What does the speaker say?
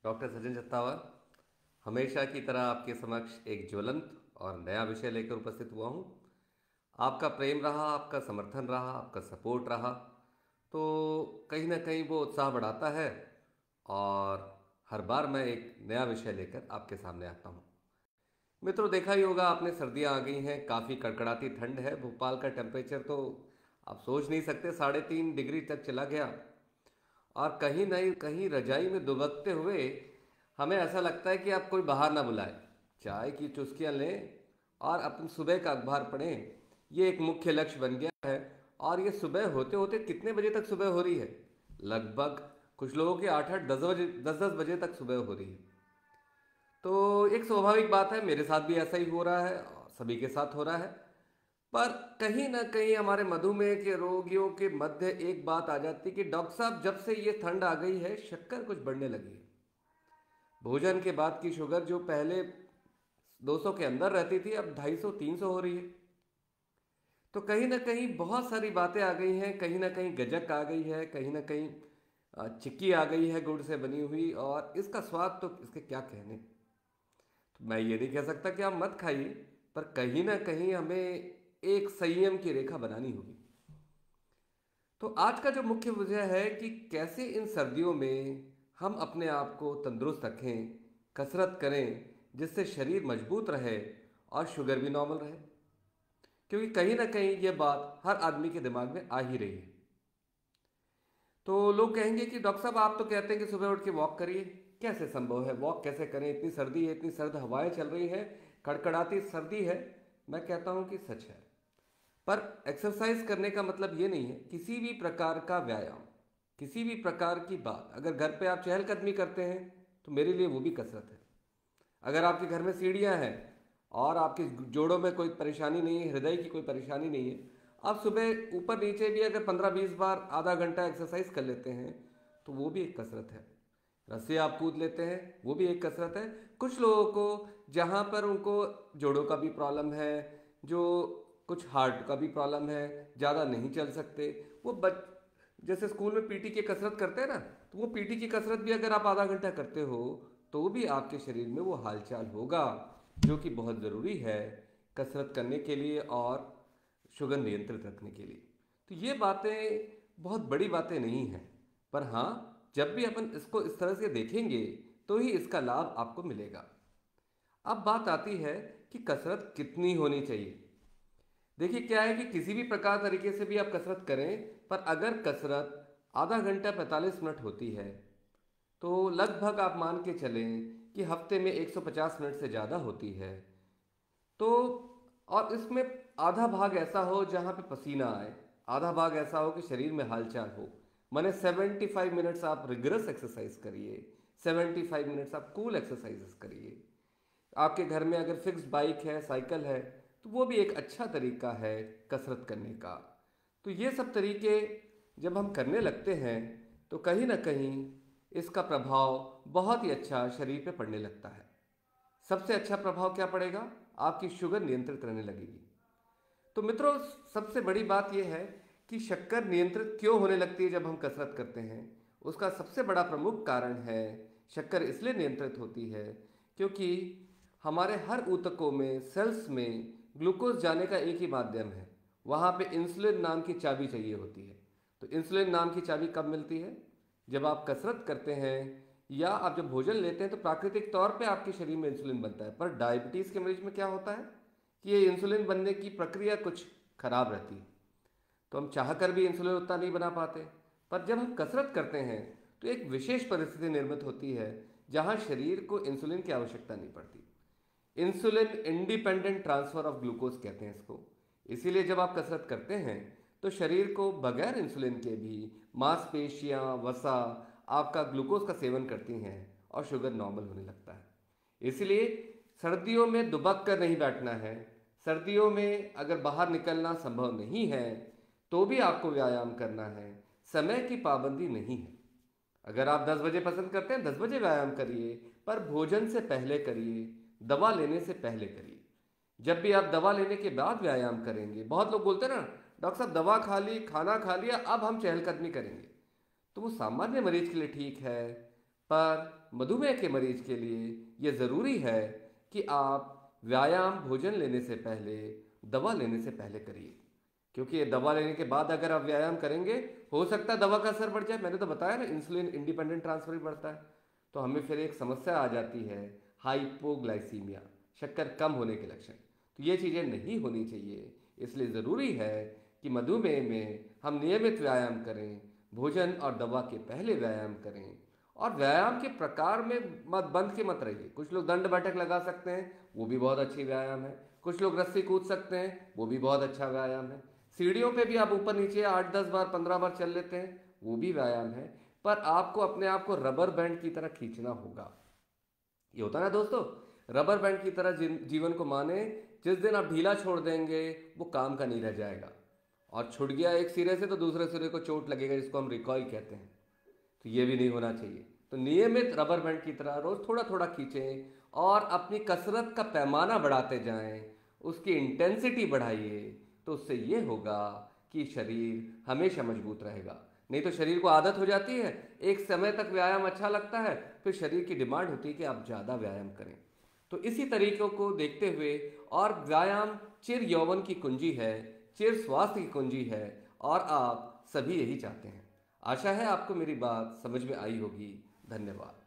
Doctor Sachin छत्तावर हमेशा की तरह आपके समक्ष एक ज्वलंत और नया विषय लेकर उपस्थित हुआ हूँ। आपका प्रेम रहा, आपका समर्थन रहा, आपका सपोर्ट रहा, तो कहीं ना कहीं वो उत्साह बढ़ाता है और हर बार मैं एक नया विषय लेकर आपके सामने आता हूँ। मित्रों, देखा ही होगा आपने, सर्दियाँ आ गई हैं, काफ़ी कड़कड़ाती ठंड है। भोपाल का टेम्परेचर तो आप सोच नहीं सकते, 3.5 डिग्री तक चला गया। और कहीं नहीं कहीं रजाई में दुबकते हुए हमें ऐसा लगता है कि आप कोई बाहर ना बुलाए, चाय की चुस्कियां लें और अपन सुबह का अखबार पढ़ें। ये एक मुख्य लक्ष्य बन गया है। और ये सुबह होते होते कितने बजे तक सुबह हो रही है? लगभग कुछ लोगों की 8-8 10 बजे 10-10 बजे तक सुबह हो रही है। तो एक स्वाभाविक बात है, मेरे साथ भी ऐसा ही हो रहा है और सभी के साथ हो रहा है। पर कहीं ना कहीं हमारे मधुमेह के रोगियों के मध्य एक बात आ जाती है कि डॉक्टर साहब, जब से ये ठंड आ गई है शक्कर कुछ बढ़ने लगी है। भोजन के बाद की शुगर जो पहले 200 के अंदर रहती थी, अब 250-300 हो रही है। तो कहीं ना कहीं बहुत सारी बातें आ गई हैं, कहीं ना कहीं गजक आ गई है, कहीं ना कहीं चिक्की आ गई है गुड़ से बनी हुई, और इसका स्वाद तो इसके क्या कहने। तो मैं ये नहीं कह सकता कि आप मत खाइए, पर कहीं ना कहीं हमें एक संयम की रेखा बनानी होगी। तो आज का जो मुख्य वजह है कि कैसे इन सर्दियों में हम अपने आप को तंदुरुस्त रखें, कसरत करें, जिससे शरीर मजबूत रहे और शुगर भी नॉर्मल रहे। क्योंकि कहीं ना कहीं ये बात हर आदमी के दिमाग में आ ही रही है। तो लोग कहेंगे कि डॉक्टर साहब, आप तो कहते हैं कि सुबह उठ के वॉक करिए। कैसे संभव है? वॉक कैसे करें? इतनी सर्दी है, इतनी सर्द हवाएं चल रही हैं, कड़कड़ाती सर्दी है। मैं कहता हूं कि सच है। पर एक्सरसाइज करने का मतलब ये नहीं है किसी भी प्रकार का व्यायाम, किसी भी प्रकार की बात। अगर घर पे आप चहलकदमी करते हैं तो मेरे लिए वो भी कसरत है। अगर आपके घर में सीढ़ियाँ हैं और आपके जोड़ों में कोई परेशानी नहीं है, हृदय की कोई परेशानी नहीं है, आप सुबह ऊपर नीचे भी अगर 15-20 बार आधा घंटा एक्सरसाइज कर लेते हैं तो वो भी एक कसरत है। रस्सी आप कूद लेते हैं, वो भी एक कसरत है। कुछ लोगों को जहाँ पर उनको जोड़ों का भी प्रॉब्लम है, जो कुछ हार्ट का भी प्रॉब्लम है, ज़्यादा नहीं चल सकते, वो जैसे स्कूल में पीटी की कसरत करते हैं ना, तो वो पीटी की कसरत भी अगर आप आधा घंटा करते हो तो भी आपके शरीर में वो हालचाल होगा, जो कि बहुत ज़रूरी है कसरत करने के लिए और शुगर नियंत्रित रखने के लिए। तो ये बातें बहुत बड़ी बातें नहीं हैं, पर हाँ, जब भी अपन इसको इस तरह से देखेंगे तो ही इसका लाभ आपको मिलेगा। अब बात आती है कि कसरत कितनी होनी चाहिए। देखिए, क्या है कि किसी भी प्रकार तरीके से भी आप कसरत करें, पर अगर कसरत आधा घंटा 45 मिनट होती है तो लगभग आप मान के चलें कि हफ्ते में 150 मिनट से ज़्यादा होती है। तो और इसमें आधा भाग ऐसा हो जहाँ पे पसीना आए, आधा भाग ऐसा हो कि शरीर में हालचाल हो। माने 75 मिनट्स आप रिगरस एक्सरसाइज करिए, 75 मिनट्स आप कूल एक्सरसाइजेस करिए। आपके घर में अगर फिक्स बाइक है, साइकिल है, तो वो भी एक अच्छा तरीका है कसरत करने का। तो ये सब तरीके जब हम करने लगते हैं तो कहीं ना कहीं इसका प्रभाव बहुत ही अच्छा शरीर पे पड़ने लगता है। सबसे अच्छा प्रभाव क्या पड़ेगा? आपकी शुगर नियंत्रित रहने लगेगी। तो मित्रों, सबसे बड़ी बात यह है कि शक्कर नियंत्रित क्यों होने लगती है जब हम कसरत करते हैं। उसका सबसे बड़ा प्रमुख कारण है, शक्कर इसलिए नियंत्रित होती है क्योंकि हमारे हर ऊतकों में, सेल्स में ग्लूकोज जाने का एक ही माध्यम है। वहाँ पे इंसुलिन नाम की चाबी चाहिए होती है। तो इंसुलिन नाम की चाबी कब मिलती है? जब आप कसरत करते हैं या आप जब भोजन लेते हैं तो प्राकृतिक तौर पे आपके शरीर में इंसुलिन बनता है। पर डायबिटीज़ के मरीज में क्या होता है कि ये इंसुलिन बनने की प्रक्रिया कुछ खराब रहती है, तो हम चाह कर भी इंसुलिन उतना नहीं बना पाते। पर जब हम कसरत करते हैं तो एक विशेष परिस्थिति निर्मित होती है जहाँ शरीर को इंसुलिन की आवश्यकता नहीं पड़ती। Insulin independent transfer of glucose कहते हैं इसको। इसीलिए जब आप कसरत करते हैं तो शरीर को बगैर इंसुलिन के भी मांसपेशियां, वसा आपका ग्लूकोज का सेवन करती हैं और शुगर नॉर्मल होने लगता है। इसलिए सर्दियों में दुबक कर नहीं बैठना है। सर्दियों में अगर बाहर निकलना संभव नहीं है तो भी आपको व्यायाम करना है। समय की पाबंदी नहीं है। अगर आप 10 बजे पसंद करते हैं, 10 बजे व्यायाम करिए, पर भोजन से पहले करिए, दवा लेने से पहले करिए। जब भी आप दवा लेने के बाद व्यायाम करेंगे, बहुत लोग बोलते हैं ना, डॉक्टर साहब दवा खा ली, खाना खा लिया, अब हम चहलकदमी करेंगे। तो वो सामान्य मरीज के लिए ठीक है, पर मधुमेह के मरीज के लिए ये ज़रूरी है कि आप व्यायाम भोजन लेने से पहले, दवा लेने से पहले करिए। क्योंकि ये दवा लेने के बाद अगर आप व्यायाम करेंगे, हो सकता है दवा का असर बढ़ जाए। मैंने तो बताया ना, इंसुलिन इंडिपेंडेंट ट्रांसफर भी बढ़ता है। तो हमें फिर एक समस्या आ जाती है, हाइपोग्लाइसीमिया, शक्कर कम होने के लक्षण। तो ये चीज़ें नहीं होनी चाहिए। इसलिए ज़रूरी है कि मधुमेह में हम नियमित व्यायाम करें, भोजन और दवा के पहले व्यायाम करें, और व्यायाम के प्रकार में मत बंद के मत रहिए। कुछ लोग दंड बैठक लगा सकते हैं, वो भी बहुत अच्छी व्यायाम है। कुछ लोग रस्सी कूद सकते हैं, वो भी बहुत अच्छा व्यायाम है। सीढ़ियों पे भी आप ऊपर नीचे 8-10 बार 15 बार चल लेते हैं, वो भी व्यायाम है। पर आपको अपने आप को रबर बैंड की तरह खींचना होगा। ये होता है ना दोस्तों, रबर बैंड की तरह जीवन को माने। जिस दिन आप ढीला छोड़ देंगे, वो काम का नहीं रह जाएगा, और छूट गया एक सिरे से तो दूसरे सिरे को चोट लगेगा, जिसको हम रिकॉइल कहते हैं। तो ये भी नहीं होना चाहिए। तो नियमित रबर बैंड की तरह रोज थोड़ा थोड़ा खींचें, और अपनी कसरत का पैमाना बढ़ाते जाएं, उसकी इंटेंसिटी बढ़ाइए। तो उससे ये होगा कि शरीर हमेशा मजबूत रहेगा। नहीं तो शरीर को आदत हो जाती है, एक समय तक व्यायाम अच्छा लगता है, फिर शरीर की डिमांड होती है कि आप ज़्यादा व्यायाम करें। तो इसी तरीकों को देखते हुए, और व्यायाम चिर यौवन की कुंजी है, चिर स्वास्थ्य की कुंजी है, और आप सभी यही चाहते हैं। आशा है आपको मेरी बात समझ में आई होगी। धन्यवाद।